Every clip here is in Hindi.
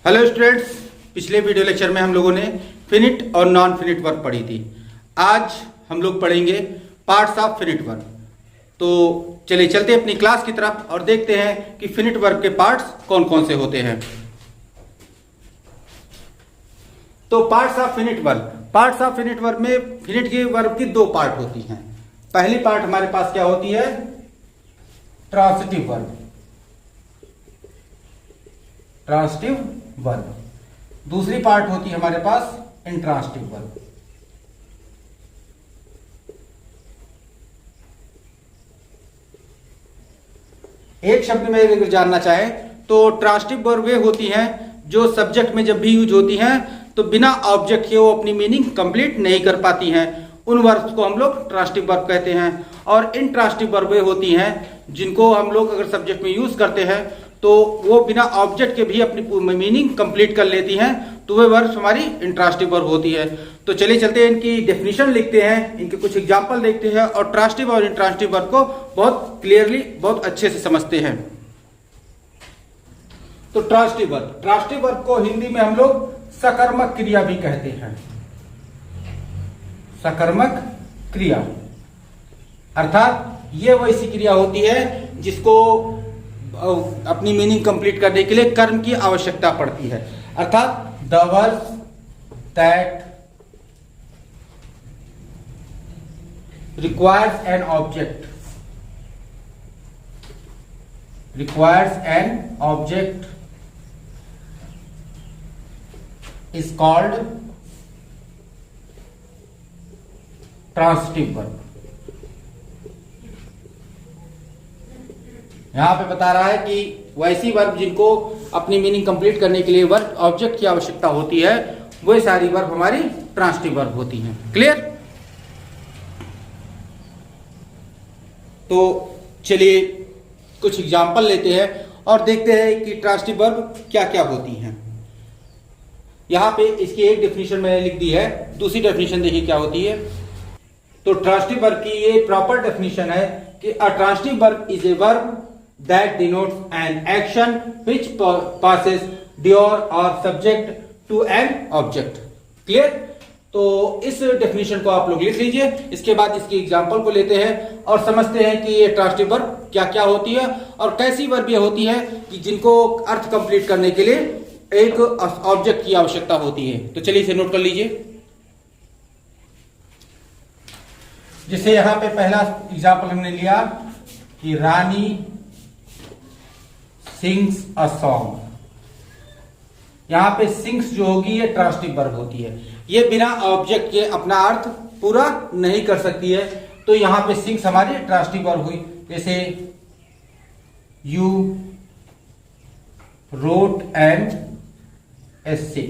हेलो स्टूडेंट्स, पिछले वीडियो लेक्चर में हम लोगों ने फिनिट और नॉन फिनिट वर्ब पढ़ी थी। आज हम लोग पढ़ेंगे पार्ट्स ऑफ फिनिट वर्ब। तो चलिए चलते हैं अपनी क्लास की तरफ और देखते हैं कि फिनिट वर्ब के पार्ट्स कौन कौन से होते हैं। तो पार्ट्स ऑफ फिनिट वर्ब में फिनिट के वर्ब की दो पार्ट होती हैं। पहली पार्ट हमारे पास क्या होती है? Transitive verb. दूसरी पार्ट होती है हमारे पास इंट्रांसिटिव वर्ब। एक शब्द में अगर जानना चाहे तो ट्रांसिटिव वर्ब वे होती हैं जो सब्जेक्ट में जब भी यूज होती हैं तो बिना ऑब्जेक्ट के वो अपनी मीनिंग कंप्लीट नहीं कर पाती हैं। उन वर्ब्स को हम लोग ट्रांसिटिव वर्ब कहते हैं। और इंट्रांसिटिव वर्ब वे होती हैं जिनको हम लोग अगर सब्जेक्ट में यूज करते हैं तो वो बिना ऑब्जेक्ट के भी अपनी मीनिंग कंप्लीट कर लेती हैं, तो वे वर्ब्स हमारी इंट्रांसिटिव वर्ब होती है। तो चलिए चलते हैं, इनकी डेफिनेशन लिखते हैं, इनके कुछ एग्जांपल देखते हैं और ट्रांसिटिव और इंट्रांसिटिव वर्ब को बहुत क्लियरली, बहुत अच्छे से समझते हैं। तो ट्रांसिटिव वर्ब को हिंदी में हम लोग सकर्मक क्रिया भी कहते हैं। सकर्मक क्रिया अर्थात ये वैसी क्रिया होती है जिसको अपनी मीनिंग कंप्लीट करने के लिए कर्म की आवश्यकता पड़ती है। अर्थात the verb that requires an object is called transitive verb। यहां पे बता रहा है कि वैसी वर्ब जिनको अपनी मीनिंग कंप्लीट करने के लिए वर्ब ऑब्जेक्ट की आवश्यकता होती है, वो सारी वर्ब हमारी ट्रांसिटिव वर्ब होती हैं। क्लियर? तो चलिए कुछ एग्जाम्पल लेते हैं और देखते हैं कि ट्रांसिटिव वर्ब क्या क्या होती हैं। यहां पे इसकी एक डेफिनेशन मैंने लिख दी है, दूसरी डेफिनेशन देखिए क्या होती है। तो ट्रांसिटिव वर्ब की ये प्रॉपर डेफिनेशन है कि a transitive verb is a verb that denotes an action which passes dior or subject to an object। Clear? तो इस डेफिनेशन को आप लोग लिख लीजिए। इसके बाद इसकी एग्जांपल को लेते हैं और समझते हैं कि ये ट्रांसिटिव वर्ब क्या क्या होती है और कैसी वर्ब ये होती है कि जिनको अर्थ कंप्लीट करने के लिए एक ऑब्जेक्ट की आवश्यकता होती है। तो चलिए इसे नोट कर लीजिए। जिसे यहां पे पहला एग्जांपल हमने लिया कि रानी सिंग्स अ सॉन्ग। यहां पे सिंग्स जो होगी ये ट्रांसिटिव वर्ब होती है। ये बिना ऑब्जेक्ट के अपना अर्थ पूरा नहीं कर सकती है, तो यहां पे सिंग्स हमारी ट्रांसिटिव वर्ब हुई। जैसे यू रोट एन एसे,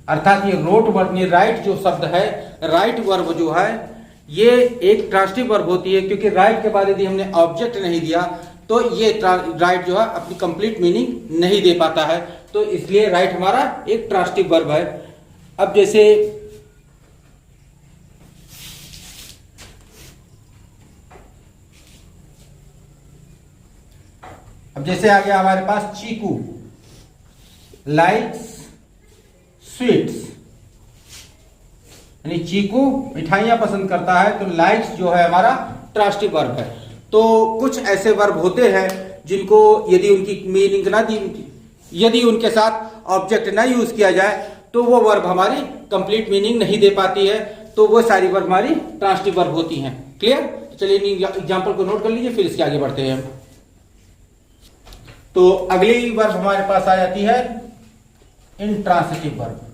अर्थात ये रोट वर्ब, ये राइट जो शब्द है, राइट वर्ब जो है ये एक ट्रांसिटिव वर्ब होती है, क्योंकि राइट के बाद यदि हमने ऑब्जेक्ट नहीं दिया तो ये राइट जो है अपनी कंप्लीट मीनिंग नहीं दे पाता है, तो इसलिए राइट हमारा एक ट्रांसिटिव वर्ब है। अब जैसे आ गया हमारे पास चीकू लाइक्स स्वीट्स, यानी चीकू मिठाइयां पसंद करता है, तो लाइक्स जो है हमारा ट्रांसिटिव वर्ब है। तो कुछ ऐसे वर्ब होते हैं जिनको यदि उनकी मीनिंग ना दी, यदि उनके साथ ऑब्जेक्ट ना यूज किया जाए तो वो वर्ब हमारी कंप्लीट मीनिंग नहीं दे पाती है, तो वो सारी वर्ब हमारी ट्रांसिटिव वर्ब होती हैं। क्लियर? तो चलिए एग्जांपल को नोट कर लीजिए, फिर इसके आगे बढ़ते हैं। तो अगली वर्ब हमारे पास आ जाती है इंट्रांसिटिव वर्ब।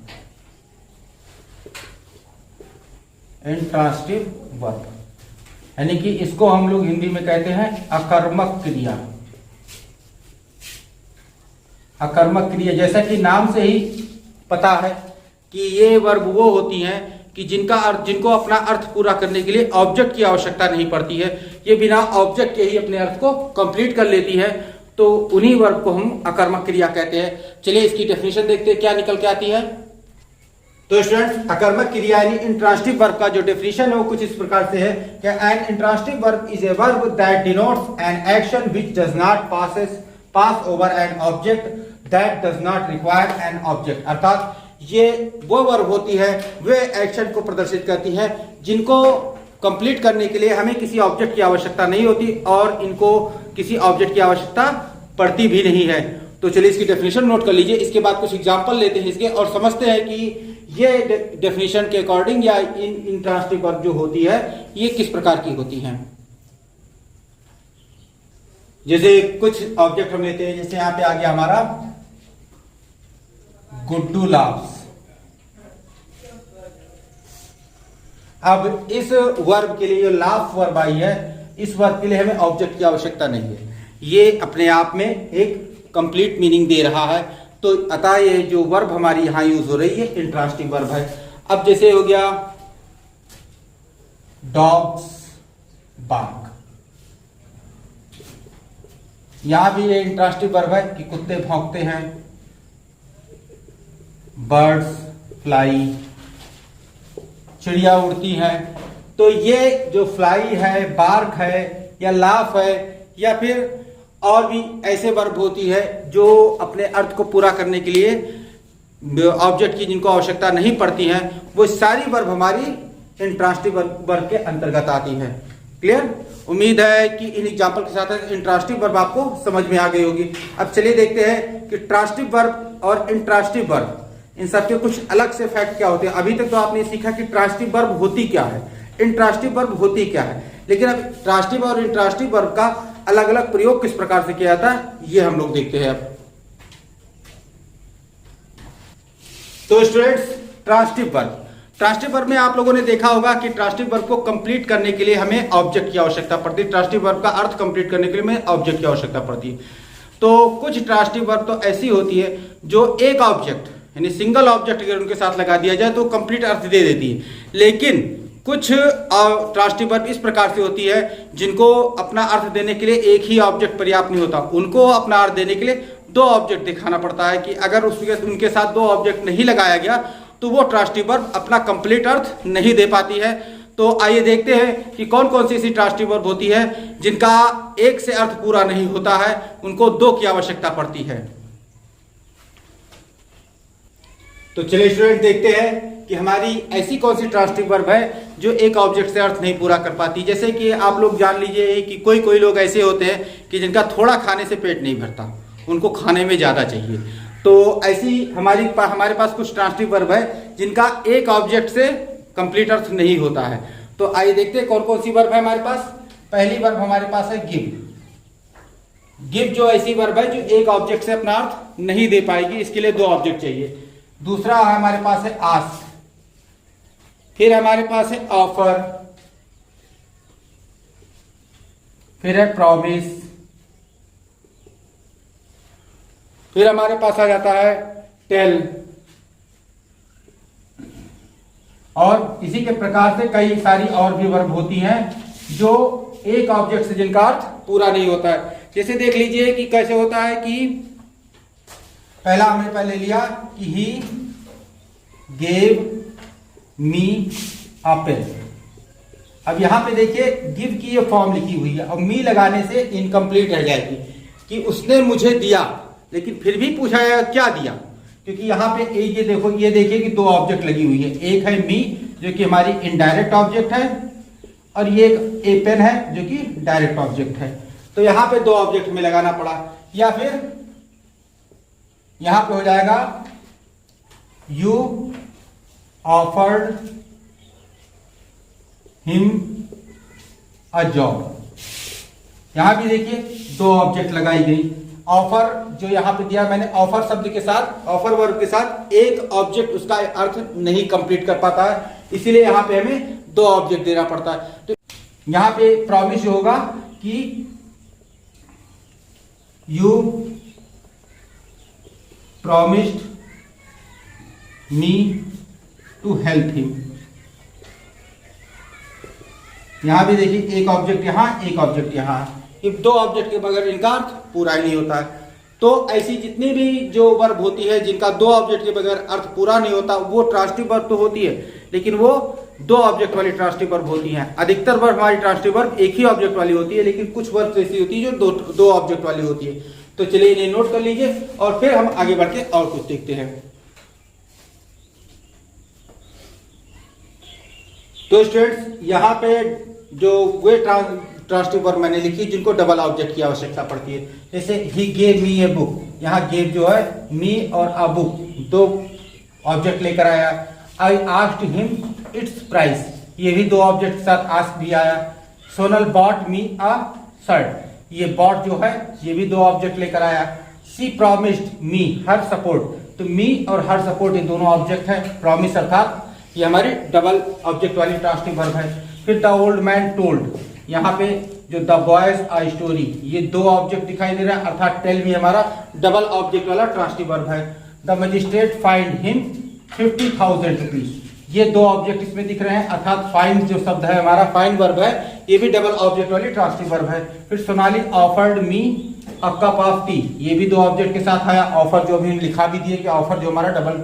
इंट्रांसिटिव वर्ब यानी कि इसको हम लोग हिंदी में कहते हैं अकर्मक क्रिया। अकर्मक क्रिया, जैसा कि नाम से ही पता है कि ये वर्ब वो होती हैं कि जिनको अपना अर्थ पूरा करने के लिए ऑब्जेक्ट की आवश्यकता नहीं पड़ती है, ये बिना ऑब्जेक्ट के ही अपने अर्थ को कंप्लीट कर लेती है, तो उन्हीं वर्ब को हम अकर्मक क्रिया कहते हैं। चलिए इसकी डेफिनेशन देखते हैं क्या निकल के आती है। तो स्टूडेंट्स, अकर्मक क्रिया यानी इंट्रांसिटिव वर्ब का जो डेफिनेशन है वो कुछ इस प्रकार से है कि an intransitive verb is a verb that denotes an action which does not pass over an object that does not require an object, अर्थात ये वो वर्ब होती है, वे एक्शन को प्रदर्शित करती है जिनको कंप्लीट करने के लिए हमें किसी ऑब्जेक्ट की आवश्यकता नहीं होती और इनको किसी ऑब्जेक्ट की आवश्यकता पड़ती भी नहीं है। तो चलिए इसकी डेफिनेशन नोट कर लीजिए। इसके बाद कुछ एग्जांपल लेते हैं इसके और समझते हैं कि ये डेफिनेशन के अकॉर्डिंग या इंट्रांसिटिव वर्ब जो होती है ये किस प्रकार की होती हैं। जैसे कुछ ऑब्जेक्ट हम लेते हैं, जैसे यहां पे आ गया हमारा गुड्डू लाव्स। अब इस वर्ब के लिए जो लाफ वर्ब आई है, इस वर्ब के लिए हमें ऑब्जेक्ट की आवश्यकता नहीं है, ये अपने आप में एक कंप्लीट मीनिंग दे रहा है। तो अतः ये जो वर्ब हमारी यहां यूज हो रही है इंट्रांसिटिव वर्ब है। अब जैसे हो गया डॉग्स बार्क, यहां भी ये इंट्रांसिटिव वर्ब है कि कुत्ते भौंकते हैं। बर्ड्स फ्लाई, चिड़िया उड़ती है। तो ये जो फ्लाई है, बार्क है या लाफ है या फिर और भी ऐसे वर्ब होती है जो अपने अर्थ को पूरा करने के लिए ऑब्जेक्ट की जिनको आवश्यकता नहीं पड़ती है, वो सारी वर्ब हमारी इंट्रांसिटिव वर्ब के अंतर्गत आती है। क्लियर? उम्मीद है कि इन एग्जांपल के साथ इंट्रांसिटिव वर्ब आपको समझ में आ गई होगी। अब चलिए देखते हैं कि ट्रांसिटिव वर्ब और इंट्रांसिटिव वर्ब इन सबके कुछ अलग से फैक्ट क्या होते हैं। अभी तक तो आपने सीखा कि ट्रांसिटिव वर्ब होती क्या है, इंट्रांसिटिव वर्ब होती क्या है, लेकिन अब ट्रांसिटिव और इंट्रांसिटिव वर्ब का अलग अलग प्रयोग किस प्रकार से किया जाता है ये हम लोग देखते हैं। अब तो स्टूडेंट्स, ट्रांसिटिव वर्ब में आप लोगों ने देखा होगा कि ट्रांसिटिव वर्ब को कंप्लीट करने के लिए हमें ऑब्जेक्ट की आवश्यकता पड़ती है। ट्रांसिटिव वर्ब का अर्थ कंप्लीट करने के लिए हमें ऑब्जेक्ट की आवश्यकता पड़ती है। तो कुछ ट्रांसिटिव वर्ब तो ऐसी होती है जो एक ऑब्जेक्ट यानी सिंगल ऑब्जेक्ट अगर उनके साथ लगा दिया जाए तो कंप्लीट अर्थ दे देती है। लेकिन कुछ ट्रांसिटिव वर्ब इस प्रकार से होती है जिनको अपना अर्थ देने के लिए एक ही ऑब्जेक्ट पर्याप्त नहीं होता, उनको अपना अर्थ देने के लिए दो ऑब्जेक्ट दिखाना पड़ता है कि अगर उनके साथ दो ऑब्जेक्ट नहीं लगाया गया तो वो ट्रांसिटिव वर्ब अपना कंप्लीट अर्थ नहीं दे पाती है। तो आइए देखते हैं कि कौन कौन सी ऐसी ट्रांसिटिव वर्ब होती है जिनका एक से अर्थ पूरा नहीं होता है, उनको दो की आवश्यकता पड़ती है। तो चलिए स्टूडेंट देखते हैं कि हमारी ऐसी कौन सी ट्रांसिटिव वर्ब है जो एक ऑब्जेक्ट से अर्थ नहीं पूरा कर पाती। जैसे कि आप लोग जान लीजिए कि कोई लोग ऐसे होते हैं कि जिनका थोड़ा खाने से पेट नहीं भरता, उनको खाने में ज्यादा चाहिए। तो ऐसी हमारे पास कुछ ट्रांसिटिव वर्ब है जिनका एक ऑब्जेक्ट से कंप्लीट अर्थ नहीं होता है। तो आइए देखते हैं कौन कौन सी वर्ब है हमारे पास। पहली वर्ब हमारे पास है गिव जो ऐसी वर्ब है जो एक ऑब्जेक्ट से अपना अर्थ नहीं दे पाएगी, इसके लिए दो ऑब्जेक्ट चाहिए। दूसरा हमारे पास है आस्क, फिर हमारे पास है ऑफर, फिर है प्रॉमिस, फिर हमारे पास आ जाता है टेल, और इसी के प्रकार से कई सारी और भी वर्ब होती हैं जो एक ऑब्जेक्ट से जिनका अर्थ पूरा नहीं होता है। जैसे देख लीजिए कि कैसे होता है कि पहला हमने पहले लिया कि he gave me a pen. अब यहां पे देखिए गिव की ये फॉर्म लिखी हुई है और मी लगाने से इनकम्प्लीट रह जाएगी कि उसने मुझे दिया, लेकिन फिर भी पूछा है क्या दिया, क्योंकि यहां पे ये देखिए कि दो ऑब्जेक्ट लगी हुई है। एक है मी जो कि हमारी इनडायरेक्ट ऑब्जेक्ट है और ये ए पेन है जो कि डायरेक्ट ऑब्जेक्ट है। तो यहां पे दो ऑब्जेक्ट में लगाना पड़ा, या फिर यहां पे हो जाएगा you offered him a job. यहां भी देखिए दो ऑब्जेक्ट लगाई गई। ऑफर जो यहां पे दिया मैंने, ऑफर शब्द के साथ, ऑफर वर्ब के साथ एक ऑब्जेक्ट उसका अर्थ नहीं कंप्लीट कर पाता है, इसीलिए यहां पे हमें दो ऑब्जेक्ट देना पड़ता है। तो यहां पे प्रॉमिस जो होगा कि you promised me to help him। यहां भी देखिए एक ऑब्जेक्ट यहां, एक ऑब्जेक्ट यहां, दो ऑब्जेक्ट के बगैर इनका अर्थ पूरा ही नहीं होता है। तो ऐसी जितनी भी जो वर्ब होती है जिनका दो ऑब्जेक्ट के बगैर अर्थ पूरा नहीं होता वो ट्रांसिटिव वर्ब तो होती है, लेकिन वो दो ऑब्जेक्ट वाली ट्रांसिटिव वर्ब होती हैं। अधिकतर वर्ब हमारी ट्रांसिटिव वर्ब एक ही ऑब्जेक्ट वाली होती है, लेकिन कुछ वर्ब ऐसी होती है जो दो ऑब्जेक्ट वाली होती है। तो चलिए इन्हें नोट कर लीजिए और फिर हम आगे बढ़ के और कुछ देखते हैं। तो स्टूडेंट्स यहाँ पे जो वे ट्रांसिटिव वर्ब मैंने लिखी जिनको डबल ऑब्जेक्ट की आवश्यकता पड़ती है, जैसे he gave me a book, यहाँ गेव जो है मी और अ बुक दो ऑब्जेक्ट लेकर आया। I asked him it's price, ये भी दो ऑब्जेक्ट के साथ आस्क भी आया। सोनल बॉट मी अ शर्ट, ये बॉट जो है ये भी दो ऑब्जेक्ट लेकर आया। She promised me her support, तो मी और हर सपोर्ट ये दोनों ऑब्जेक्ट है। प्रॉमिस अर्थात ये हमारी डबल ऑब्जेक्ट वाली ट्रांसिटिव वर्ब है। फिर द ओल्ड मैन टोल्ड, यहाँ पे जो द बॉयज अ स्टोरी, ये दो ऑब्जेक्ट दिखाई दे रहा है अर्थात टेल भी हमारा डबल ऑब्जेक्ट वाला ट्रांसिटिव वर्ब है। The magistrate find him 50,000 rupees, ये दो ऑब्जेक्ट इसमें दिख रहे हैं अर्थात फाइंड जो शब्द है हमारा फाइंड वर्ब है, ये भी डबल ऑब्जेक्ट वाली ट्रांसिटिव वर्ब है। फिर Sonali offered me a cup of T, ये भी दो ऑब्जेक्ट के साथ आया। ऑफर जो अभी लिखा भी दिए कि ऑफर जो हमारा डबल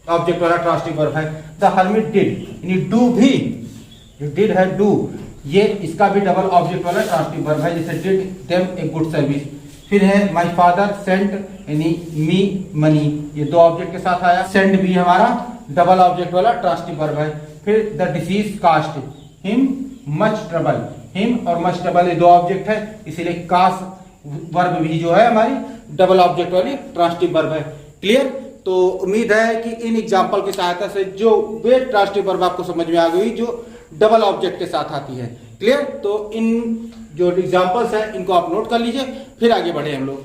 ऑब्जेक्ट वाला ट्रांसिटिव वर्ब है। द हर्मिट डिड, यानी डू भी जो डिड है डू, ये इसका भी डबल ऑब्जेक्ट वाला ट्रांसिटिव वर्ब है, जैसे did them a good service. फिर है माय फादर सेंट यानी मी मनी, ये दो ऑब्जेक्ट के साथ आया। सेंड भी हमारा डबल ऑब्जेक्ट वाला ट्रांसिटिव वर्ब है। फिर the disease cost him much trouble, him और मच ट्रबल ये दो ऑब्जेक्ट है, इसीलिए कास्ट वर्ब भी जो है हमारी डबल ऑब्जेक्ट वाली ट्रांसिटिव वर्ब है। क्लियर? तो उम्मीद है कि इन एग्जाम्पल की सहायता से जो वे ट्रांसिटिव वर्ब आपको समझ में आ गई जो डबल ऑब्जेक्ट के साथ आती है। क्लियर? तो इन जो एग्जाम्पल्स है इनको आप नोट कर लीजिए, फिर आगे बढ़े हम लोग।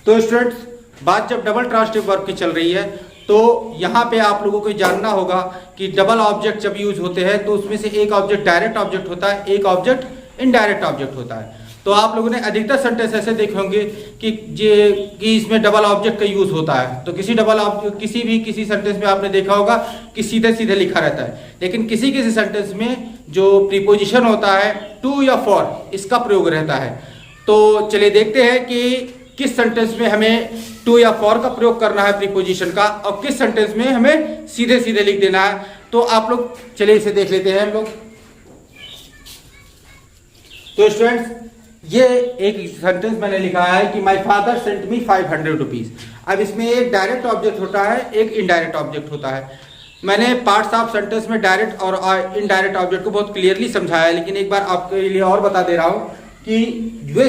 तो स्टूडेंट्स, बात जब डबल ट्रांसिटिव वर्ब की चल रही है तो यहां पे आप लोगों को जानना होगा कि डबल ऑब्जेक्ट जब यूज होते हैं तो उसमें से एक ऑब्जेक्ट डायरेक्ट ऑब्जेक्ट होता है, एक ऑब्जेक्ट इनडायरेक्ट ऑब्जेक्ट होता है। तो आप लोगों ने अधिकतर सेंटेंस ऐसे देखे होंगे कि इसमें डबल ऑब्जेक्ट का यूज होता है। तो किसी सेंटेंस में आपने देखा होगा कि सीधे सीधे लिखा रहता है, लेकिन किसी किसी सेंटेंस में जो प्रीपोजिशन होता है टू या फॉर, इसका प्रयोग रहता है। तो चलिए देखते हैं कि किस सेंटेंस में हमें टू या फॉर का प्रयोग करना है प्रीपोजिशन का, और किस सेंटेंस में हमें सीधे सीधे लिख देना है। तो आप लोग चलिए इसे देख लेते हैं हम लोग। तो स्टूडेंट्स, ये एक सेंटेंस मैंने लिखा है कि my father sent me 500 rupees. अब इसमें एक डायरेक्ट ऑब्जेक्ट होता है, एक इनडायरेक्ट ऑब्जेक्ट होता है। मैंने पार्ट्स ऑफ सेंटेंस में डायरेक्ट और इनडायरेक्ट ऑब्जेक्ट को बहुत क्लियरली समझाया है, लेकिन एक बार आपके लिए और बता दे रहा हूं कि वे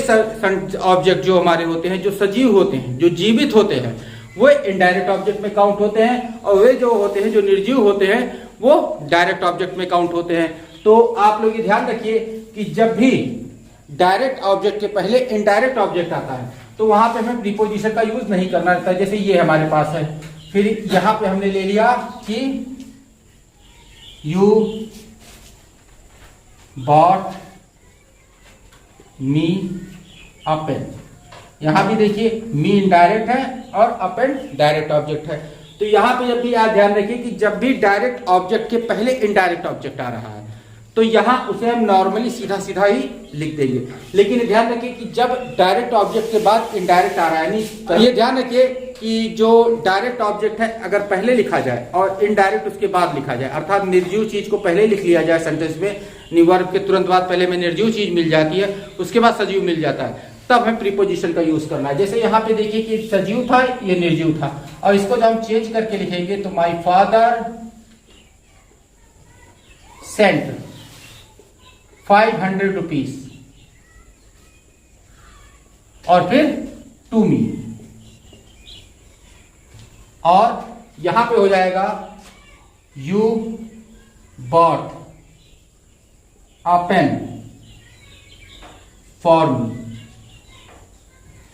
ऑब्जेक्ट जो हमारे होते हैं, जो सजीव होते हैं, जो जीवित होते हैं, वो इनडायरेक्ट ऑब्जेक्ट में काउंट होते हैं, और वे जो होते हैं जो निर्जीव होते हैं वो डायरेक्ट ऑब्जेक्ट में काउंट होते हैं। तो आप लोग ये ध्यान रखिए कि जब भी डायरेक्ट ऑब्जेक्ट के पहले इनडायरेक्ट ऑब्जेक्ट आता है तो वहां पे हमें प्रीपोजिशन का यूज नहीं करना रहता है। जैसे ये हमारे पास है, फिर यहां पे हमने ले लिया कि you bought me a pen, यहां भी देखिए मी इनडायरेक्ट है और अ पेन डायरेक्ट ऑब्जेक्ट है। तो यहां पे जब भी आप ध्यान रखिए कि जब भी डायरेक्ट ऑब्जेक्ट के पहले इनडायरेक्ट ऑब्जेक्ट आ रहा है तो यहां उसे हम नॉर्मली सीधा सीधा ही लिख देंगे, लेकिन ध्यान रखिए कि जब डायरेक्ट ऑब्जेक्ट के बाद इनडायरेक्ट आ रहा है, यानी ये ध्यान रखिए कि जो डायरेक्ट ऑब्जेक्ट है अगर पहले लिखा जाए और इनडायरेक्ट उसके बाद लिखा जाए, अर्थात निर्जीव चीज को पहले लिख लिया जाए सेंटेंस में, वर्ब के तुरंत बाद पहले में निर्जीव चीज मिल जाती है, उसके बाद सजीव मिल जाता है, तब हमें प्रीपोजिशन का यूज करना है। जैसे यहाँ पे देखिए कि सजीव था, ये निर्जीव था, और इसको जब हम चेंज करके लिखेंगे तो माई फादर सेंट 500 रुपीज और फिर टू मी, और यहां पे हो जाएगा you bought a pen for me.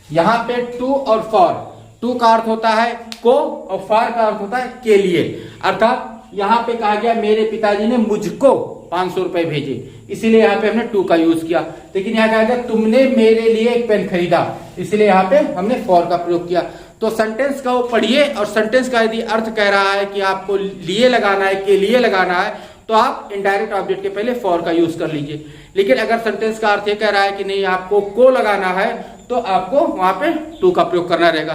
यहां पे टू और फॉर, टू का अर्थ होता है को और फॉर का अर्थ होता है के लिए, अर्थात यहां पे कहा गया मेरे पिताजी ने मुझको 500 रुपए भेजे, इसीलिए यहाँ पे हमने टू का यूज किया। लेकिन यहाँ कहा गया तुमने मेरे लिए एक पेन खरीदा, इसलिए यहाँ पे हमने फॉर का प्रयोग किया। तो सेंटेंस का वो पढ़िए, और सेंटेंस का यदि अर्थ कह रहा है कि आपको लिए लगाना है, के लिए लगाना है, तो आप इनडायरेक्ट ऑब्जेक्ट के पहले फॉर का यूज कर लीजिए। लेकिन अगर सेंटेंस का अर्थ ये कह रहा है कि नहीं आपको को लगाना है, तो आपको वहां पे टू का प्रयोग करना रहेगा।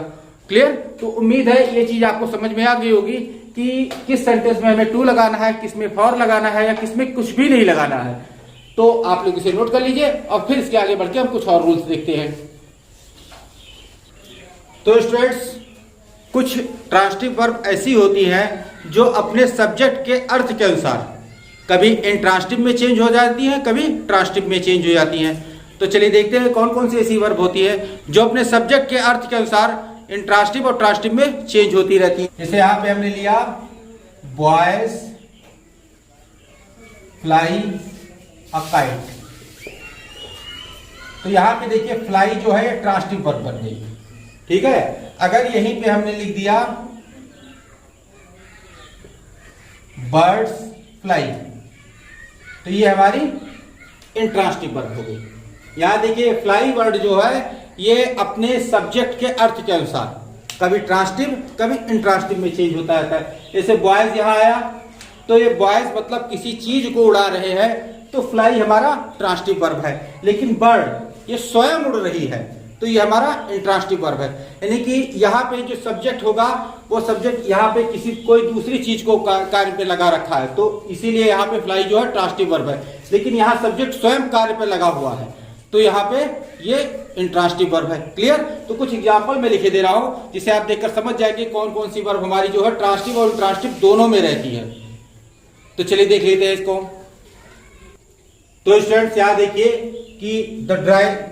क्लियर? तो उम्मीद है ये चीज आपको समझ में आ गई होगी कि किस सेंटेंस में हमें टू लगाना है, किस में फॉर लगाना है, या किस में कुछ भी नहीं लगाना है। तो आप लोग इसे नोट कर लीजिए और फिर इसके आगे बढ़ के हम कुछ और रूल्स देखते हैं। तो स्टूडेंट्स, कुछ ट्रांसिटिव वर्ब ऐसी होती हैं जो अपने सब्जेक्ट के अर्थ के अनुसार कभी इंट्रांसिटिव में चेंज हो जाती हैं, कभी ट्रांसिटिव में चेंज हो जाती हैं। तो चलिए देखते हैं कौन कौन सी ऐसी वर्ब होती है जो अपने सब्जेक्ट के अर्थ के अनुसार इंट्रांसिटिव और ट्रांसिटिव में चेंज होती रहती है। जैसे यहां पे हमने लिया बॉयज फ्लाई अ काइट, तो यहां पे देखिए फ्लाई जो है ट्रांसिटिव वर्ब बन गई, ठीक है। अगर यहीं पे हमने लिख दिया बर्ड्स फ्लाई, तो ये हमारी इंट्रांसिटिव वर्ब हो गई। यहां देखिए फ्लाई वर्ड जो है ये अपने सब्जेक्ट के अर्थ के अनुसार कभी ट्रांसिटिव कभी इंट्रांसिटिव में चेंज होता रहता है। जैसे बॉयज यहां आया तो ये बॉयज मतलब किसी चीज को उड़ा रहे हैं, तो फ्लाई हमारा ट्रांसिटिव वर्ब है। लेकिन बर्ड ये स्वयं उड़ रही है, तो ये हमारा इंट्रांसिटिव वर्ब है। यानी कि यहाँ पे जो सब्जेक्ट होगा वो सब्जेक्ट यहाँ पे किसी कोई दूसरी चीज को कार्य पे लगा रखा है, तो इसीलिए यहाँ पे फ्लाई जो है ट्रांसिटिव वर्ब है। लेकिन यहाँ सब्जेक्ट स्वयं कार्य पे लगा हुआ है, तो यहाँ पे ये इंट्रांसिटिव वर्ब है। क्लियर? तो कुछ एग्जांपल मैं लिखे दे रहा हूं जिसे आप देखकर समझ जाएंगे कौन कौन सी वर्ब हमारी जो है ट्रांसिटिव और इंट्रांसिटिव दोनों में रहती है। तो चलिए देख लेते हैं इसको। तो स्टूडेंट्स यहाँ देखिए कि the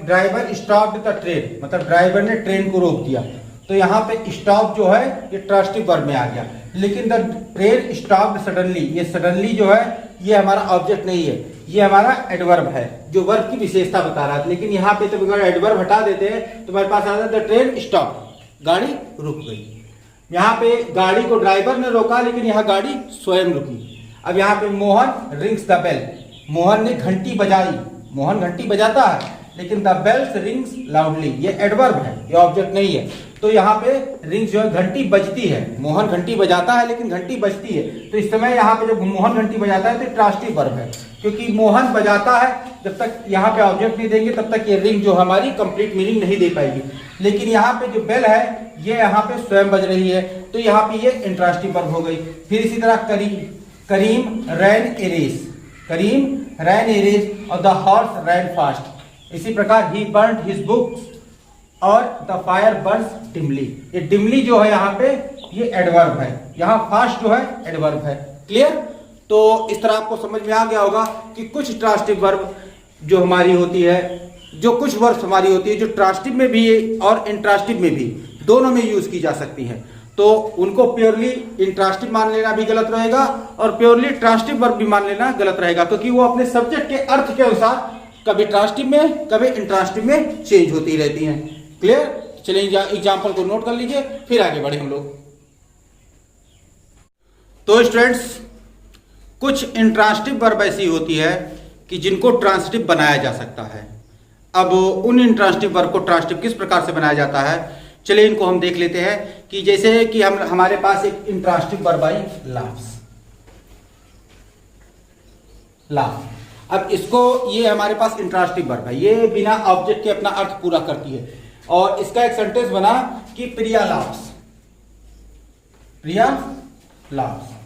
driver stopped the train, मतलब ड्राइवर ने ट्रेन को रोक दिया, तो यहाँ पे स्टॉप जो है ये ट्रांसिटिव वर्ब में आ गया। लेकिन द ट्रेन स्टॉप्ड सडनली, ये सडनली जो है ये हमारा ऑब्जेक्ट नहीं है, ये हमारा एडवर्ब है जो वर्ब की विशेषता बता रहा है। लेकिन यहाँ पे तो अगर एडवर्ब हटा देते हैं तो हमारे पास आता है द ट्रेन स्टॉप, गाड़ी रुक गई। यहाँ पे गाड़ी को ड्राइवर ने रोका, लेकिन यहाँ गाड़ी स्वयं रुकी। अब यहाँ पे Mohan rings the bell, Mohan ने घंटी बजाई, मोहन घंटी बजाता है, लेकिन द बेल्स रिंग्स लाउडली, ये एडवर्ब है, ये ऑब्जेक्ट नहीं है। तो यहाँ पे रिंग्स जो है घंटी बजती है, मोहन घंटी बजाता है लेकिन घंटी बजती है, तो इस समय यहाँ पे जब मोहन घंटी बजाता है तो ट्रांसिटिव वर्ब है, क्योंकि मोहन बजाता है, जब तक यहाँ पे ऑब्जेक्ट नहीं देंगे तब तक ये रिंग जो हमारी कंप्लीट मीनिंग नहीं दे पाएगी। लेकिन यहाँ पे जो बेल है ये यहाँ पे स्वयं बज रही है, तो यहाँ पे ये इंट्रांसिटिव वर्ब हो गई। फिर इसी तरह करीम रैन ए रेस, करीम रैन ए रेस और द हॉर्स रैन फास्ट। इसी प्रकार ही बर्न्ड हिज बुक्स और द फायर बर्न्स डिमली, ये डिमली जो है यहाँ पे ये एडवर्ब है, यहाँ फास्ट जो है एडवर्ब है। क्लियर? तो इस तरह आपको समझ में आ गया होगा कि कुछ ट्रांसिटिव वर्ब जो हमारी होती है, जो कुछ वर्ब्स हमारी होती है जो ट्रांसिटिव में भी और इंट्रांसिटिव में भी दोनों में यूज की जा सकती हैं, तो उनको प्योरली इंट्रांसिटिव मान लेना भी गलत रहेगा और प्योरली ट्रांसिटिव वर्ब भी मान लेना गलत रहेगा, क्योंकि वो अपने सब्जेक्ट के अर्थ के अनुसार कभी ट्रांसिटिव में कभी इंट्रांसिटिव में चेंज होती रहती हैं। क्लियर? चलिए एग्जांपल को नोट कर लीजिए, फिर आगे बढ़े हम लोग। तो स्टूडेंट्स, कुछ इंट्रांसिटिव वर्ब ऐसी होती है कि जिनको ट्रांसिटिव बनाया जा सकता है। अब उन इंट्रांसिटिव वर्ब को ट्रांसिटिव किस प्रकार से बनाया जाता है, चलिए इनको हम देख लेते हैं। कि जैसे कि हमारे पास एक intransitive verb I laughs, laugh. अब इसको, ये हमारे पास इंट्रांसिटिव वर्ब है, ये बिना ऑब्जेक्ट के अपना अर्थ पूरा करती है, और इसका एक सेंटेंस बना कि प्रिया लाफ्स, प्रिया लाफ्स,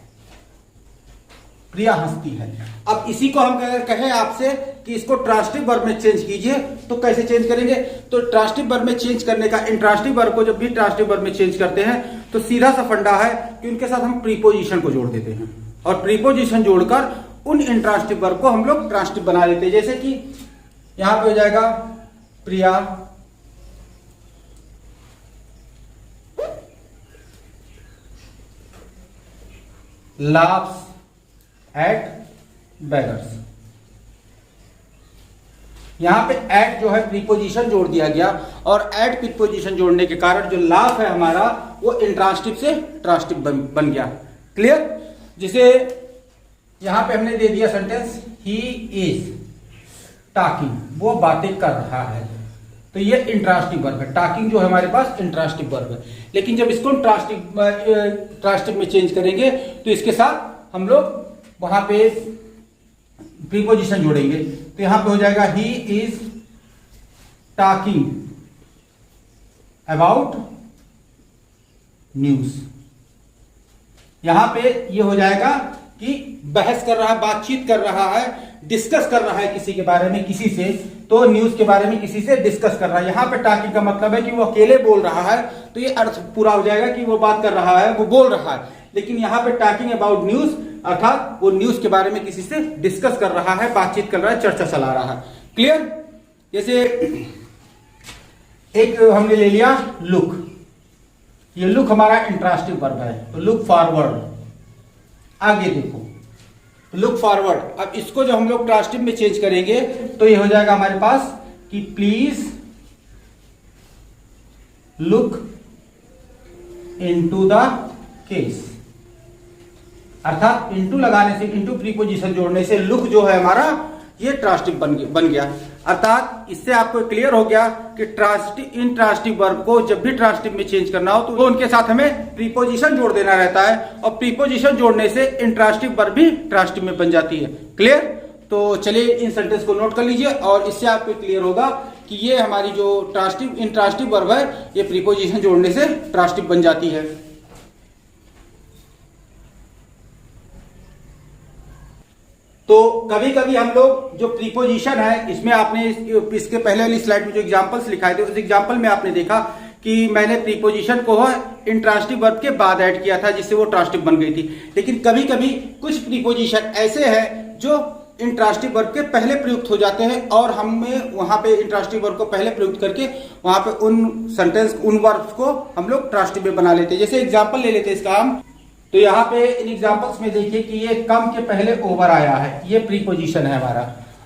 प्रिया हंसती है। अब इसी को हम कहें आपसे कि इसको ट्रांसिटिव वर्ब में चेंज कीजिए, तो कैसे चेंज करेंगे? तो ट्रांसिटिव वर्ब में चेंज करने का, इंट्रांसिटिव वर्ब को जब भी ट्रांसिटिव वर्ब में चेंज करते हैं तो सीधा सा फंडा है कि उनके साथ हम प्रीपोजिशन को जोड़ देते हैं, और प्रीपोजिशन जोड़कर उन इंट्रांसिटिव वर्ब को हम लोग ट्रांसिटिव बना देते हैं। जैसे कि यहां पे हो जाएगा प्रिया laughs at beggars। यहां पे एट जो है प्रीपोजिशन जोड़ दिया गया, और एट प्रीपोजिशन जोड़ने के कारण जो लाफ है हमारा वो इंट्रांसिटिव से ट्रांसिटिव बन गया। क्लियर? जिसे यहां पे हमने दे दिया सेंटेंस ही इज टॉकिंग, वो बातें कर रहा है, तो ये इंट्रांसिटिव वर्ब है। टॉकिंग जो है हमारे पास इंट्रांसिटिव वर्ब है, लेकिन जब इसको ट्रांसिटिव में चेंज करेंगे तो इसके साथ हम लोग वहां पे प्रीपोजिशन जोड़ेंगे, तो यहां पे हो जाएगा he is talking about news. यहां पे ये हो जाएगा कि बहस कर रहा है, बातचीत कर रहा है डिस्कस कर रहा है किसी के बारे में, किसी से, तो न्यूज के बारे में किसी से डिस्कस कर रहा है। यहाँ पे टॉकिंग का मतलब है कि वो अकेले बोल रहा है, तो ये अर्थ पूरा हो जाएगा कि वो बात कर रहा है, वो बोल रहा है। लेकिन यहाँ पे टॉकिंग अबाउट न्यूज अर्थात वो न्यूज के बारे में किसी से डिस्कस कर रहा है, बातचीत कर रहा है, चर्चा चला रहा है। क्लियर? जैसे एक हमने ले लिया लुक, ये लुक हमारा इंट्रांसिटिव वर्ब है, तो लुक फॉरवर्ड, आगे देखो, लुक फॉरवर्ड। अब इसको जब हम लोग ट्रांसिटिव में चेंज करेंगे तो ये हो जाएगा हमारे पास कि please look into the case, अर्थात इनटू लगाने से, इनटू प्रीपोजिशन जोड़ने से लुक जो है हमारा ये ट्रांसिटिव बन गया। अर्थात इससे आपको क्लियर हो गया कि ट्रांसिटिव, इन ट्रांसिटिव वर्ब को जब भी ट्रांसिटिव में चेंज करना हो तो उनके साथ हमें प्रीपोजिशन जोड़ देना रहता है, और प्रीपोजिशन जोड़ने से इंट्रांसिटिव वर्ब भी ट्रांसिटिव में बन जाती है। क्लियर? तो चलिए इन सेंटेंस को नोट कर लीजिए और इससे आपको क्लियर होगा कि ये हमारी जो ट्रांसिटिव, इंट्रांसिटिव वर्ब है ये प्रीपोजिशन जोड़ने से ट्रांसिटिव बन जाती है। तो कभी कभी हम लोग जो प्रीपोजिशन है, इसमें आपने इसके पहले वाली स्लाइड में जो एग्जांपल्स लिखाए थे उस एग्जांपल में आपने देखा कि मैंने प्रीपोजिशन को इंट्रांसिटिव वर्ब के बाद ऐड किया था, जिससे वो ट्रांसिटिव बन गई थी। लेकिन कभी कभी कुछ प्रीपोजिशन ऐसे हैं जो इंट्रांसिटिव वर्ब के पहले प्रयुक्त हो जाते हैं, और हमें वहां पे इंट्रांसिटिव वर्ब को पहले प्रयुक्त करके वहां पे उन सेंटेंस, उन वर्ब्स को हम लोग ट्रांसिटिव में बना लेते हैं। जैसे एग्जाम्पल ले लेते हैं इसका हम, तो यहाँ पे इन एग्जांपल्स में देखिए कि ये कम के पहले ओवर आया है, ये प्रीपोजिशन है हमारा।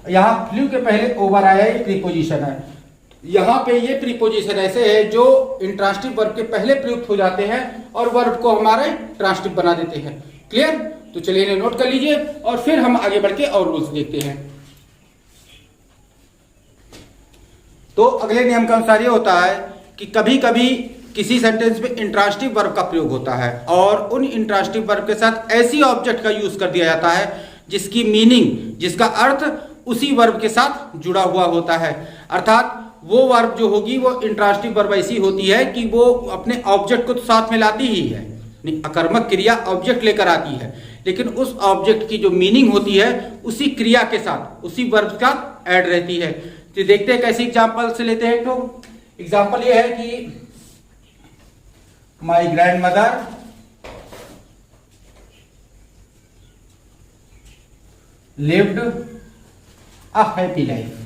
यहाँ फ्लू के पहले ओवर आया है, ये प्रीपोजिशन है। यहाँ पे ये प्रीपोजिशन ऐसे है जो इंट्रांसिटिव वर्ब के पहले प्रयुक्त हो जाते हैं और वर्ब को हमारे ट्रांसिटिव बना देते हैं। क्लियर? तो चलिए इन्हें नोट कर लीजिए और फिर हम आगे बढ़ के और रूल्स देखते हैं। तो अगले नियम के अनुसार ये होता है कि कभी कभी किसी सेंटेंस में इंट्रांसिटिव वर्ब का प्रयोग होता है और उन इंट्रांसिटिव वर्ब के साथ ऐसी ऑब्जेक्ट का यूज कर दिया जाता है जिसकी मीनिंग, जिसका अर्थ उसी वर्ब के साथ जुड़ा हुआ होता है। अर्थात वो वर्ब जो होगी वो इंट्रांसिटिव वर्ब ऐसी होती है कि वो अपने ऑब्जेक्ट को तो साथ में लाती ही है, अकर्मक क्रिया ऑब्जेक्ट लेकर आती है, लेकिन उस ऑब्जेक्ट की जो मीनिंग होती है उसी क्रिया के साथ, उसी वर्ब का ऐड रहती है। तो देखते हैं कैसे एग्जाम्पल से लेते हैं। तो एग्जाम्पल ये है कि my grand mother lived a happy life,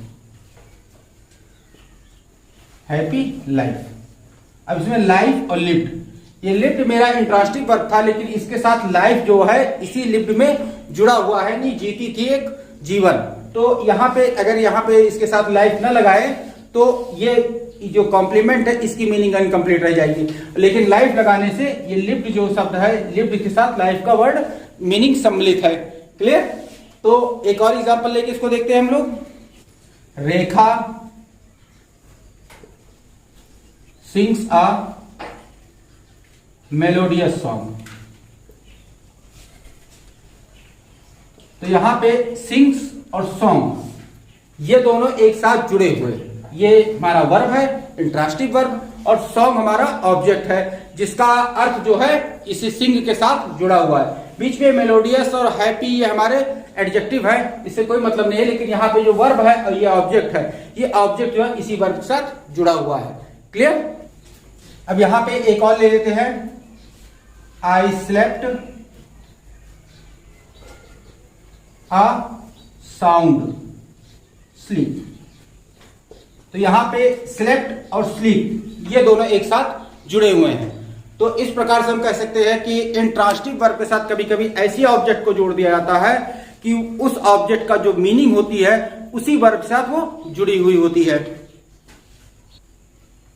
happy life. अब इसमें लाइफ और लिव्ड, ये लिव्ड मेरा इंट्रांसिटिव वर्ब था, लेकिन इसके साथ लाइफ जो है इसी लिव्ड में जुड़ा हुआ है, नहीं जीती थी एक जीवन। तो यहाँ पे अगर यहाँ पे इसके साथ लाइफ न लगाए तो ये जो कॉम्प्लीमेंट है इसकी मीनिंग इनकम्प्लीट रह जाएगी, लेकिन लाइफ लगाने से ये लिव्ड जो शब्द है, लिव्ड के साथ लाइफ का वर्ड मीनिंग सम्मिलित है। क्लियर? तो एक और एग्जांपल लेके इसको देखते हैं हम लोग। रेखा सिंग्स अ मेलोडियस सॉन्ग। तो यहां पे सिंग्स और सॉन्ग ये दोनों एक साथ जुड़े हुए, ये हमारा वर्ब है इंट्रांसिटिव वर्ब, और सॉन्ग हमारा ऑब्जेक्ट है जिसका अर्थ जो है इसी सिंग के साथ जुड़ा हुआ है। बीच में मेलोडियस और हैप्पी ये हमारे एडजेक्टिव है, इससे कोई मतलब नहीं है, लेकिन यहाँ पे जो वर्ब है और ये ऑब्जेक्ट है, ये ऑब्जेक्ट जो है इसी वर्ब के साथ जुड़ा हुआ है। क्लियर? अब यहाँ पे एक और ले लेते हैं। I slept a sound sleep. तो यहां पे स्लेप्ट और स्लीप ये दोनों एक साथ जुड़े हुए हैं। तो इस प्रकार से हम कह सकते हैं कि इंट्रांसिटिव वर्ब के साथ कभी कभी ऐसी ऑब्जेक्ट को जोड़ दिया जाता है कि उस ऑब्जेक्ट का जो मीनिंग होती है उसी वर्ब के साथ वो जुड़ी हुई होती है।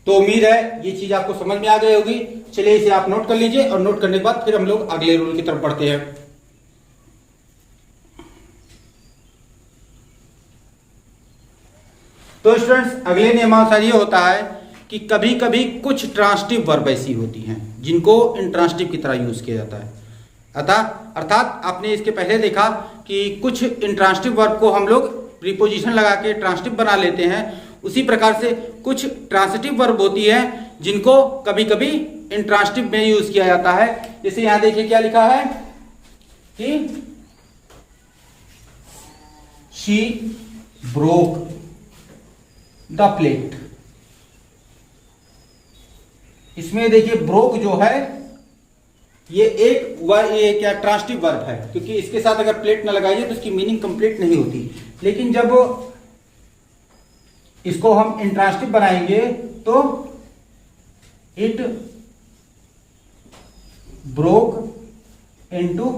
तो उम्मीद है ये चीज आपको समझ में आ गई होगी। चलिए इसे आप नोट कर लीजिए और नोट करने के बाद फिर हम लोग अगले रूल की तरफ बढ़ते हैं। तो स्टूडेंट्स अगले नियमानुसार ये होता है कि कभी कभी कुछ ट्रांसिटिव वर्ब ऐसी होती हैं जिनको इंट्रांसिटिव की तरह यूज किया जाता है। अर्थात आपने इसके पहले देखा कि कुछ इंट्रांसिटिव वर्ब को हम लोग प्रीपोजिशन लगा के ट्रांसिटिव बना लेते हैं, उसी प्रकार से कुछ ट्रांसिटिव वर्ब होती है जिनको कभी कभी इंट्रांसिटिव में यूज किया जाता है। जैसे यहां देखिए क्या लिखा है कि शी ब्रोक द प्लेट। इसमें देखिए ब्रोक जो है ये क्या ट्रांसिटिव वर्ब है, क्योंकि इसके साथ अगर प्लेट ना लगाइए तो इसकी मीनिंग कंप्लीट नहीं होती। लेकिन जब इसको हम इंट्रांसिटिव बनाएंगे तो इट ब्रोक इनटू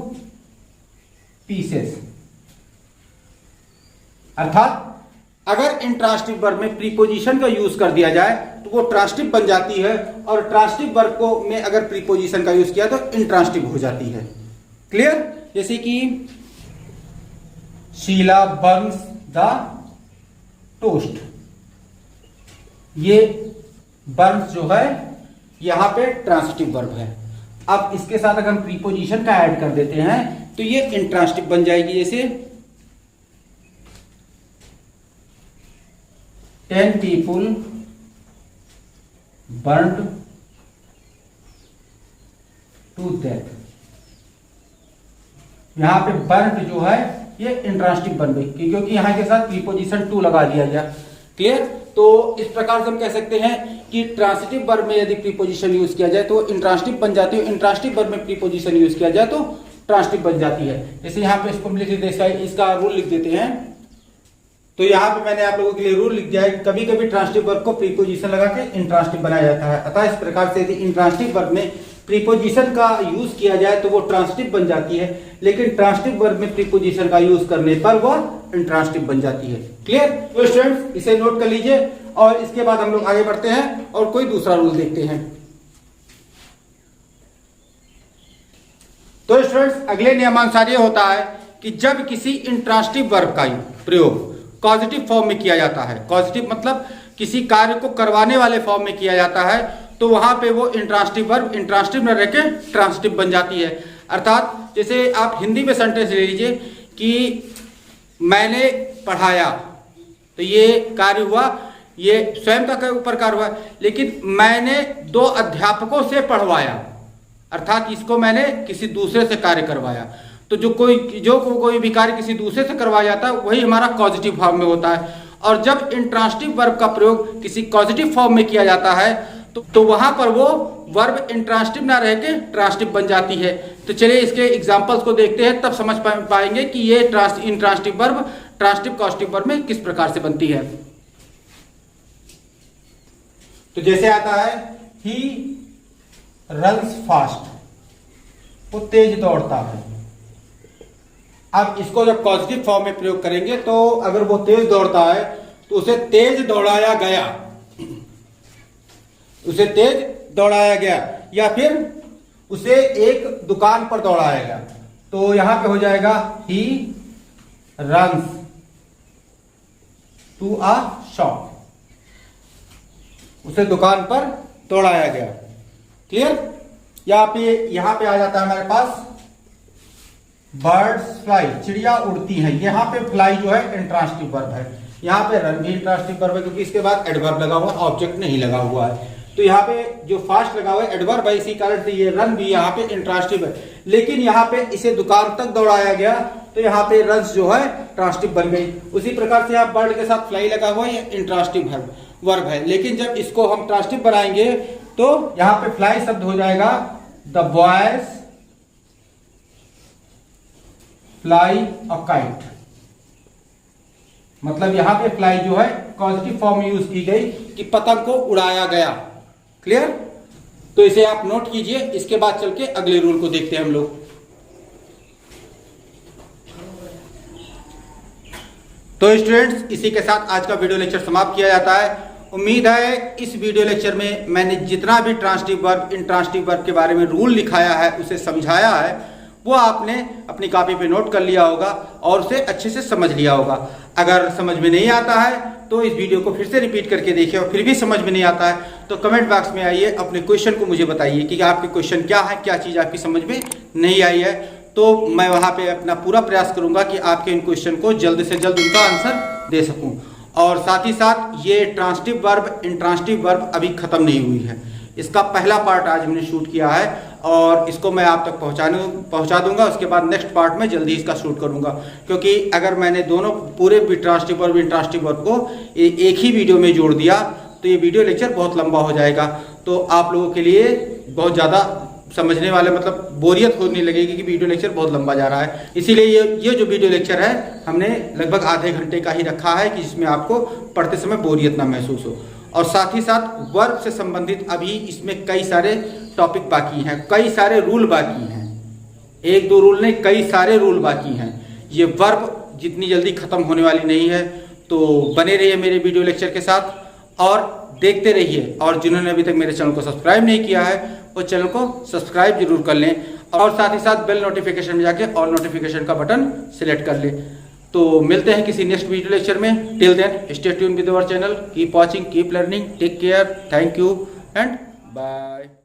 पीसेस। अर्थात अगर इंट्रांसिटिव वर्ब में प्रीपोजिशन का यूज कर दिया जाए तो वो ट्रांसिटिव बन जाती है, और ट्रांसिटिव वर्ब को में अगर प्रीपोजिशन का यूज किया तो इंट्रांसिटिव हो जाती है। क्लियर? जैसे कि शीला बर्न्स द टोस्ट। ये बर्न्स जो है यहां पे ट्रांसिटिव वर्ब है। अब इसके साथ अगर हम प्रीपोजिशन का ऐड कर देते हैं तो ये इंट्रांसिटिव बन जाएगी। जैसे 10 people burnt to death। यहां पे burnt जो है ये इंट्रांसिटिव बन गई क्योंकि यहां के साथ प्रीपोजिशन टू लगा दिया गया। क्लियर? तो इस प्रकार से हम कह सकते हैं कि ट्रांसिटिव वर्ब में यदि प्रीपोजिशन यूज किया जाए तो इंट्रांसिटिव बन जाती है, इंट्रांसिटिव वर्ब में प्रीपोजिशन यूज किया जाए तो ट्रांसिटिव बन जाती है। जैसे यहां पे इसको हम लिख देते हैं, इसका रूल लिख देते हैं। तो यहां पे मैंने आप लोगों के लिए रूल लिख दिया है कि कभी कभी ट्रांसिटिव वर्ब को प्रीपोजिशन लगा के इंट्रांसिटिव बनाया जाता है। अतः इस प्रकार से यदि इंट्रांसिटिव वर्ब में प्रीपोजिशन का यूज किया जाए तो वो ट्रांसिटिव बन जाती है, लेकिन ट्रांसिटिव वर्ब में प्रीपोजिशन का यूज करने पर वह इंट्रांसिटिव बन जाती है। क्लियर? तो स्टूडेंट्स इसे नोट कर लीजिए और इसके बाद हम लोग आगे बढ़ते हैं और कोई दूसरा रूल देखते हैं। तो स्टूडेंट्स अगले नियमानुसार ये होता है कि जब किसी इंट्रांसिटिव वर्ब का प्रयोग पॉजिटिव फॉर्म में किया जाता है, पॉजिटिव मतलब किसी कार्य को करवाने वाले फॉर्म में किया जाता है, तो वहां पे वो इंट्रांसिटिव वर्ब इंट्रांसिटिव न रहकर ट्रांसिटिव बन जाती है। अर्थात जैसे आप हिंदी में सेंटेंस ले लीजिए कि मैंने पढ़ाया, तो ये कार्य हुआ, ये स्वयं का ऊपर कार्य हुआ, लेकिन मैंने 2 अध्यापकों से पढ़वाया, अर्थात इसको मैंने किसी दूसरे से कार्य करवाया। तो जो कोई भी कार्य किसी दूसरे से करवाया जाता है वही हमारा पॉजिटिव फॉर्म में होता है। और जब इंट्रांसिटिव वर्ब का प्रयोग किसी पॉजिटिव फॉर्म में किया जाता है तो वहां पर वो वर्ब इंट्रांसिटिव ना रह के ट्रांसिटिव बन जाती है। तो चलिए इसके एग्जांपल्स को देखते हैं, तब समझ पाएंगे कि ये intransitive verb transitive positive verb में किस प्रकार से बनती है। तो जैसे आता है ही रन्स फास्ट, वो तेज दौड़ता है। अब इसको जब पॉजिटिव फॉर्म में प्रयोग करेंगे तो अगर वो तेज दौड़ता है तो उसे तेज दौड़ाया गया, उसे तेज दौड़ाया गया, या फिर उसे एक दुकान पर दौड़ाया गया, तो यहां पे हो जाएगा he runs to a shop, उसे दुकान पर दौड़ाया गया। क्लियर? यहां पे आ जाता है हमारे पास बर्ड्स फ्लाई, चिड़िया उड़ती है। यहाँ पे फ्लाई जो है इंट्रांसिटिव वर्ब है, यहाँ पे रन भी इंट्रांसिटिव वर्ब है क्योंकि इसके बाद एडवर्ब लगा हुआ, ऑब्जेक्ट नहीं लगा हुआ है। तो यहाँ पे जो फास्ट लगा हुआ है एडवर्ब है, इसी कारण से ये रन भी यहाँ पे इंट्रांसिटिव है। लेकिन यहाँ पे इसे दुकान तक दौड़ाया गया तो यहाँ पे रन्स जो है ट्रांसिटिव बन गई। उसी प्रकार से यहाँ बर्ड के साथ फ्लाई लगा हुआ है, ये इंट्रांसिटिव वर्ब है। लेकिन जब इसको हम ट्रांसिटिव बनाएंगे तो यहाँ पे फ्लाई शब्द हो जाएगा the boys fly a kite. मतलब यहां पे फ्लाई जो है पॉजिटिव फॉर्म में यूज की गई कि पतंग को उड़ाया गया। क्लियर? तो इसे आप नोट कीजिए। इसके बाद चल के अगले रूल को देखते हैं हम लोग। तो स्टूडेंट्स इसी के साथ आज का वीडियो लेक्चर समाप्त किया जाता है। उम्मीद है इस वीडियो लेक्चर में मैंने जितना भी ट्रांसिटिव वर्ब इंट्रांसिटिव वर्ब के बारे में रूल लिखाया है उसे समझाया है वो आपने अपनी कॉपी पे नोट कर लिया होगा और उसे अच्छे से समझ लिया होगा। अगर समझ में नहीं आता है तो इस वीडियो को फिर से रिपीट करके देखिए, और फिर भी समझ में नहीं आता है तो कमेंट बॉक्स में आइए, अपने क्वेश्चन को मुझे बताइए कि आपके क्वेश्चन क्या है, क्या चीज़ आपकी समझ में नहीं आई है। तो मैं वहाँ पे अपना पूरा प्रयास करूँगा कि आपके इन क्वेश्चन को जल्द से जल्द उनका आंसर दे सकूँ। और साथ ही साथ ये ट्रांसिटिव वर्ब इंट्रांसिटिव वर्ब अभी ख़त्म नहीं हुई है, इसका पहला पार्ट आज हमने शूट किया है। और इसको मैं आप तक पहुंचा दूंगा। उसके बाद नेक्स्ट पार्ट में जल्दी इसका शूट करूंगा, क्योंकि अगर मैंने दोनों पूरे बिट ट्रांसटिव विन ट्रांसटिव को एक ही वीडियो में जोड़ दिया तो ये वीडियो लेक्चर बहुत लंबा हो जाएगा। तो आप लोगों के लिए बहुत ज़्यादा समझने वाले मतलब बोरियत होने लगेगी कि वीडियो लेक्चर बहुत लंबा जा रहा है। इसीलिए ये जो वीडियो लेक्चर है हमने लगभग आधे घंटे का ही रखा है कि जिसमें आपको पढ़ते समय बोरियत ना महसूस हो। और साथ ही साथ वर्ब से संबंधित अभी इसमें कई सारे टॉपिक बाकी हैं, कई सारे रूल बाकी हैं, एक दो रूल नहीं कई सारे रूल बाकी हैं। ये वर्ब जितनी जल्दी खत्म होने वाली नहीं है। तो बने रहिए मेरे वीडियो लेक्चर के साथ और देखते रहिए। और जिन्होंने अभी तक मेरे चैनल को सब्सक्राइब नहीं किया है वो चैनल को सब्सक्राइब जरूर कर लें और साथ ही साथ बेल नोटिफिकेशन में जाके ऑल नोटिफिकेशन का बटन सिलेक्ट कर लें। तो मिलते हैं किसी नेक्स्ट वीडियो लेक्चर में। Till then stay tune with our channel, keep watching, keep learning, take care, thank you and bye.